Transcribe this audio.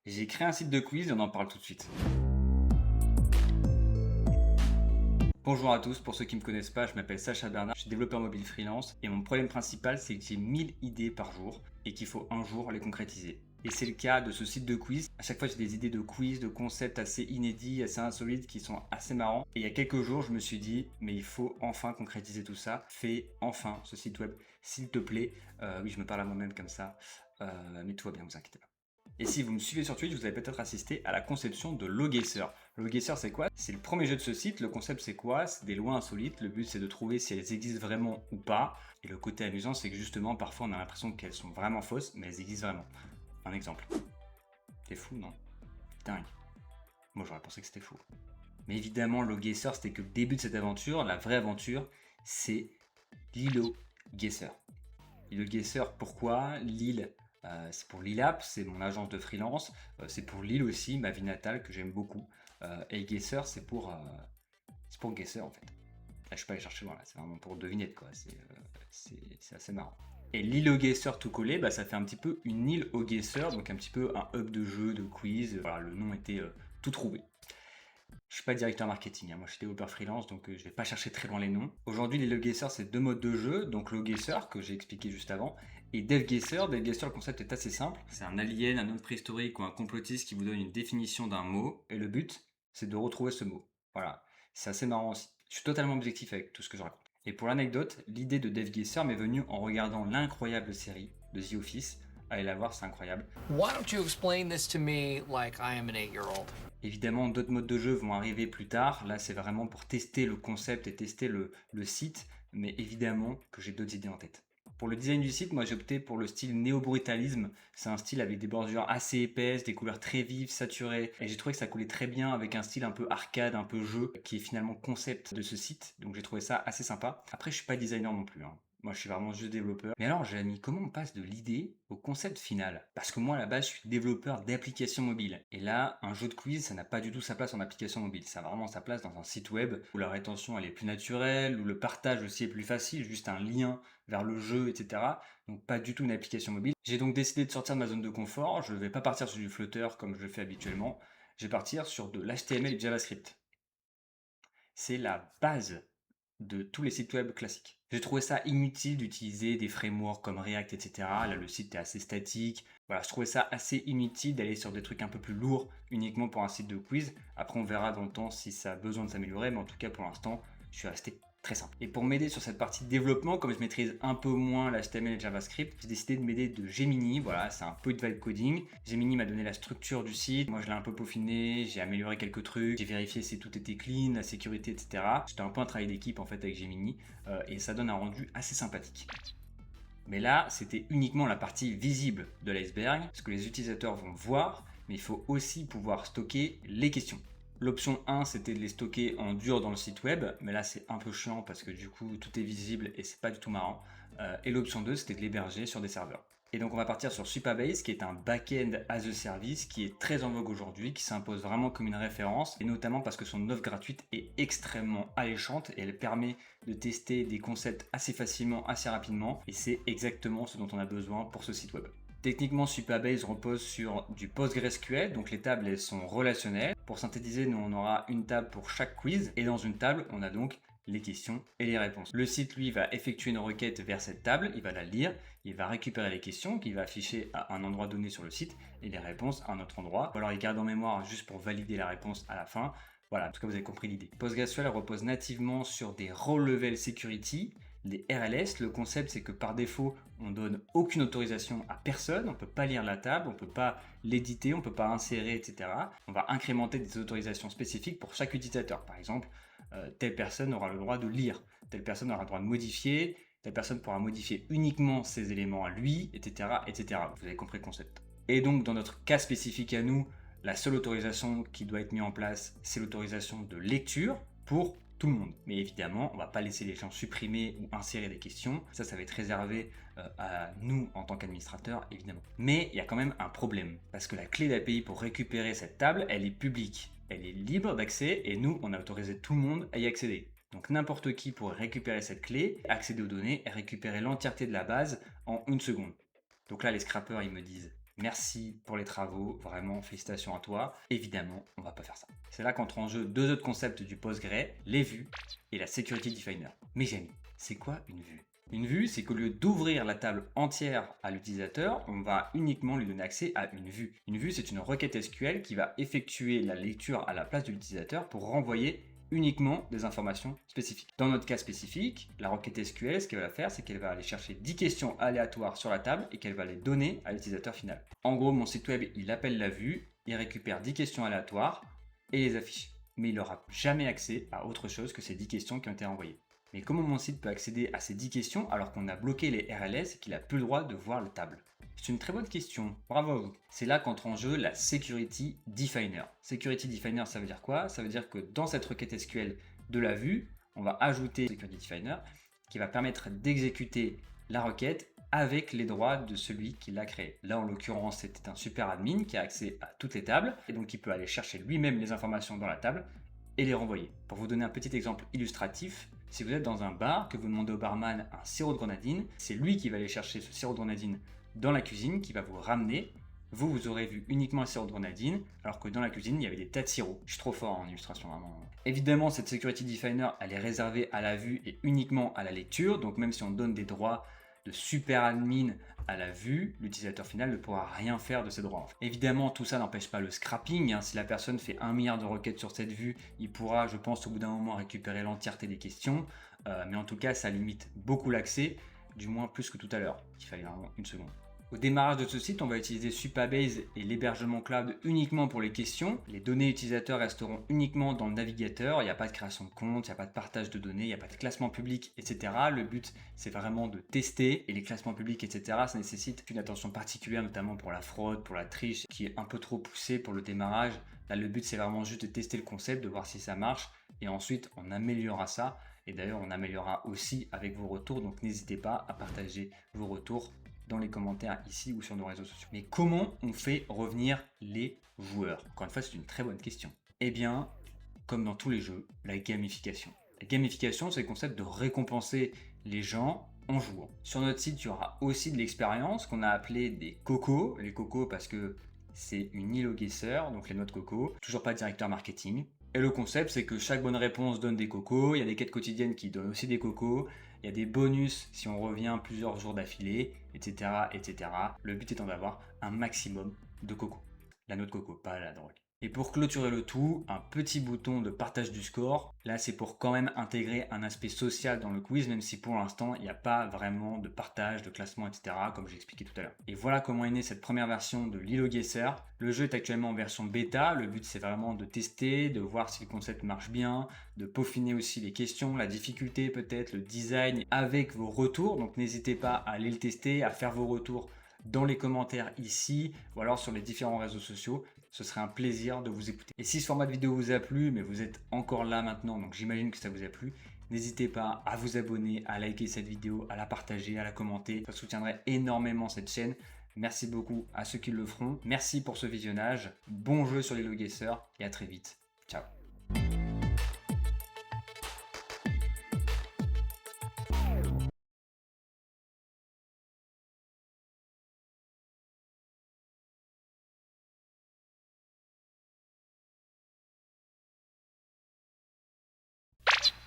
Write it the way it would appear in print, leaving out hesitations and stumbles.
J'ai créé un site de quiz et on en parle tout de suite. Bonjour à tous, pour ceux qui ne me connaissent pas, je m'appelle Sacha Bernard, je suis développeur mobile freelance et mon problème principal c'est que j'ai 1000 idées par jour et qu'il faut un jour les concrétiser. Et c'est le cas de ce site de quiz. À chaque fois j'ai des idées de quiz, de concepts assez inédits, assez insolites qui sont assez marrants. Et il y a quelques jours je me suis dit mais il faut enfin concrétiser tout ça. Fais enfin ce site web s'il te plaît. Oui je me parle à moi-même comme ça. Mais tout va bien, vous inquiétez pas. Et si vous me suivez sur Twitch, vous avez peut-être assisté à la conception de LoGuessr. LoGuessr, c'est quoi? C'est le premier jeu de ce site. Le concept, c'est quoi? C'est des lois insolites. Le but, c'est de trouver si elles existent vraiment ou pas. Et le côté amusant, c'est que justement, parfois, on a l'impression qu'elles sont vraiment fausses, mais elles existent vraiment. Un exemple. T'es fou, non? Dingue. Moi, j'aurais pensé que c'était fou. Mais évidemment, LoGuessr, c'était que le début de cette aventure. La vraie aventure, c'est Lilo Guessr. Lilo Guessr, pourquoi? Lille, c'est pour Lilap, c'est mon agence de freelance. C'est pour Lille aussi, ma ville natale que j'aime beaucoup. Et Guessr, c'est pour Guessr en fait. Là, je suis pas allé chercher loin, là, c'est vraiment pour devinette quoi. C'est assez marrant. Et l'île au Guessr tout collé, bah, ça fait un petit peu une île au Guessr, donc un petit peu un hub de jeux, de quiz. Voilà, le nom était tout trouvé. Je suis pas directeur marketing, hein. Moi je suis développeur freelance, donc je vais pas chercher très loin les noms. Aujourd'hui, les LoGuessr, c'est deux modes de jeu, donc LoGuessr, que j'ai expliqué juste avant, et DevGuessr. DevGuessr, le concept est assez simple. C'est un alien, un homme préhistorique ou un complotiste qui vous donne une définition d'un mot, et le but, c'est de retrouver ce mot. Voilà, c'est assez marrant aussi. Je suis totalement objectif avec tout ce que je raconte. Et pour l'anecdote, l'idée de DevGuessr m'est venue en regardant l'incroyable série de The Office. Allez la voir, c'est incroyable. Why don't you explain this to me like I am an 8-year-old? Évidemment, d'autres modes de jeu vont arriver plus tard. Là, c'est vraiment pour tester le concept et tester le site. Mais évidemment que j'ai d'autres idées en tête. Pour le design du site, moi j'ai opté pour le style néo-brutalisme. C'est un style avec des bordures assez épaisses, des couleurs très vives, saturées. Et j'ai trouvé que ça coulait très bien avec un style un peu arcade, un peu jeu, qui est finalement concept de ce site. Donc j'ai trouvé ça assez sympa. Après, je suis pas designer non plus, hein. Moi, je suis vraiment juste développeur. Mais alors, Jérémy, comment on passe de l'idée au concept final? Parce que moi, à la base, je suis développeur d'applications mobiles. Et là, un jeu de quiz, ça n'a pas du tout sa place en application mobile. Ça a vraiment sa place dans un site web où la rétention, elle est plus naturelle, où le partage aussi est plus facile, juste un lien vers le jeu, etc. Donc, pas du tout une application mobile. J'ai donc décidé de sortir de ma zone de confort. Je ne vais pas partir sur du Flutter comme je le fais habituellement. Je vais partir sur de l'HTML et du JavaScript. C'est la base de tous les sites web classiques. J'ai trouvé ça inutile d'utiliser des frameworks comme React, etc. Là, le site est assez statique. Voilà, je trouvais ça assez inutile d'aller sur des trucs un peu plus lourds uniquement pour un site de quiz. Après, on verra dans le temps si ça a besoin de s'améliorer, mais en tout cas, pour l'instant, je suis resté très simple. Et pour m'aider sur cette partie de développement, comme je maîtrise un peu moins l'HTML et le JavaScript, j'ai décidé de m'aider de Gemini. Voilà, c'est un peu de vibe coding. Gemini m'a donné la structure du site. Moi, je l'ai un peu peaufiné, j'ai amélioré quelques trucs, j'ai vérifié si tout était clean, la sécurité, etc. C'était un peu un travail d'équipe en fait avec Gemini et ça donne un rendu assez sympathique. Mais là, c'était uniquement la partie visible de l'iceberg, ce que les utilisateurs vont voir, mais il faut aussi pouvoir stocker les questions. L'option 1, c'était de les stocker en dur dans le site web, mais là c'est un peu chiant parce que du coup tout est visible et c'est pas du tout marrant. Et l'option 2, c'était de l'héberger sur des serveurs. Et donc on va partir sur Supabase, qui est un back-end as a service qui est très en vogue aujourd'hui, qui s'impose vraiment comme une référence, et notamment parce que son offre gratuite est extrêmement alléchante et elle permet de tester des concepts assez facilement, assez rapidement, et c'est exactement ce dont on a besoin pour ce site web. Techniquement, Supabase repose sur du PostgreSQL, donc les tables elles sont relationnelles. Pour synthétiser, nous on aura une table pour chaque quiz, et dans une table, on a donc les questions et les réponses. Le site, lui, va effectuer une requête vers cette table, il va la lire, il va récupérer les questions qu'il va afficher à un endroit donné sur le site, et les réponses à un autre endroit. Ou alors il garde en mémoire juste pour valider la réponse à la fin. Voilà, en tout cas vous avez compris l'idée. PostgreSQL repose nativement sur des Row-Level Security, les RLS. Le concept, c'est que par défaut, on donne aucune autorisation à personne. On ne peut pas lire la table, on ne peut pas l'éditer, on ne peut pas insérer, etc. On va incrémenter des autorisations spécifiques pour chaque utilisateur. Par exemple, telle personne aura le droit de lire, telle personne aura le droit de modifier, telle personne pourra modifier uniquement ses éléments à lui, etc., etc. Vous avez compris le concept. Et donc, dans notre cas spécifique à nous, la seule autorisation qui doit être mise en place, c'est l'autorisation de lecture pour tout le monde. Mais évidemment, on ne va pas laisser les gens supprimer ou insérer des questions. Ça va être réservé à nous en tant qu'administrateurs, évidemment. Mais il y a quand même un problème. Parce que la clé d'API pour récupérer cette table, elle est publique. Elle est libre d'accès et nous, on a autorisé tout le monde à y accéder. Donc n'importe qui pourrait récupérer cette clé, accéder aux données et récupérer l'entièreté de la base en une seconde. Donc là, les scrappers, ils me disent Merci pour les travaux, vraiment félicitations à toi. Évidemment, on va pas faire ça. C'est là qu'entrent en jeu deux autres concepts du Postgre, les vues et la Security Definer. Mes amis, c'est quoi une vue? Une vue, c'est qu'au lieu d'ouvrir la table entière à l'utilisateur, on va uniquement lui donner accès à une vue. Une vue, c'est une requête SQL qui va effectuer la lecture à la place de l'utilisateur pour renvoyer uniquement des informations spécifiques. Dans notre cas spécifique, la requête SQL, ce qu'elle va faire, c'est qu'elle va aller chercher 10 questions aléatoires sur la table et qu'elle va les donner à l'utilisateur final. En gros, mon site web, il appelle la vue, il récupère 10 questions aléatoires et les affiche. Mais il n'aura jamais accès à autre chose que ces 10 questions qui ont été envoyées. Mais comment mon site peut accéder à ces 10 questions alors qu'on a bloqué les RLS et qu'il n'a plus le droit de voir la table? C'est une très bonne question, bravo à vous. C'est là qu'entre en jeu la Security Definer. Security Definer, ça veut dire quoi? Ça veut dire que dans cette requête SQL de la vue, on va ajouter Security Definer qui va permettre d'exécuter la requête avec les droits de celui qui l'a créé. Là, en l'occurrence, c'était un super admin qui a accès à toutes les tables et donc il peut aller chercher lui-même les informations dans la table et les renvoyer. Pour vous donner un petit exemple illustratif, si vous êtes dans un bar, que vous demandez au barman un sirop de grenadine, c'est lui qui va aller chercher ce sirop de grenadine dans la cuisine, qui va vous ramener. Vous aurez vu uniquement un sirop de grenadine, alors que dans la cuisine, il y avait des tas de sirops. Je suis trop fort en illustration, vraiment. Évidemment, cette Security Definer, elle est réservée à la vue et uniquement à la lecture, donc même si on donne des droits de super admin à la vue, l'utilisateur final ne pourra rien faire de ces droits. Évidemment, tout ça n'empêche pas le scrapping. Si la personne fait 1 milliard de requêtes sur cette vue, il pourra, je pense, au bout d'un moment récupérer l'entièreté des questions. Mais en tout cas, ça limite beaucoup l'accès, du moins plus que tout à l'heure. Il fallait vraiment une seconde. Au démarrage de ce site, on va utiliser Supabase et l'hébergement cloud uniquement pour les questions. Les données utilisateurs resteront uniquement dans le navigateur. Il n'y a pas de création de compte, il n'y a pas de partage de données, il n'y a pas de classement public, etc. Le but, c'est vraiment de tester. Et les classements publics, etc., ça nécessite une attention particulière, notamment pour la fraude, pour la triche, qui est un peu trop poussée pour le démarrage. Là, le but, c'est vraiment juste de tester le concept, de voir si ça marche. Et ensuite, on améliorera ça. Et d'ailleurs, on améliorera aussi avec vos retours. Donc, n'hésitez pas à partager vos retours dans les commentaires ici ou sur nos réseaux sociaux. Mais comment on fait revenir les joueurs? Encore une fois, c'est une très bonne question. Eh bien, comme dans tous les jeux, la gamification. La gamification, c'est le concept de récompenser les gens en jouant. Sur notre site, il y aura aussi de l'expérience qu'on a appelé des cocos. Les cocos parce que c'est une île aux guesseurs, donc les noix de coco. Toujours pas de directeur marketing. Et le concept, c'est que chaque bonne réponse donne des cocos. Il y a des quêtes quotidiennes qui donnent aussi des cocos. Il y a des bonus si on revient plusieurs jours d'affilée, etc., etc. Le but étant d'avoir un maximum de coco. La noix de coco, pas la drogue. Et pour clôturer le tout, un petit bouton de partage du score. Là, c'est pour quand même intégrer un aspect social dans le quiz, même si pour l'instant, il n'y a pas vraiment de partage, de classement, etc., comme j'ai expliqué tout à l'heure. Et voilà comment est née cette première version de l'île aux guesseurs. Le jeu est actuellement en version bêta. Le but, c'est vraiment de tester, de voir si le concept marche bien, de peaufiner aussi les questions, la difficulté peut-être, le design avec vos retours. Donc, n'hésitez pas à aller le tester, à faire vos retours dans les commentaires ici ou alors sur les différents réseaux sociaux. Ce serait un plaisir de vous écouter. Et si ce format de vidéo vous a plu, mais vous êtes encore là maintenant, donc j'imagine que ça vous a plu, n'hésitez pas à vous abonner, à liker cette vidéo, à la partager, à la commenter. Ça soutiendrait énormément cette chaîne. Merci beaucoup à ceux qui le feront. Merci pour ce visionnage. Bon jeu sur les GeoGuessr et à très vite. Ciao.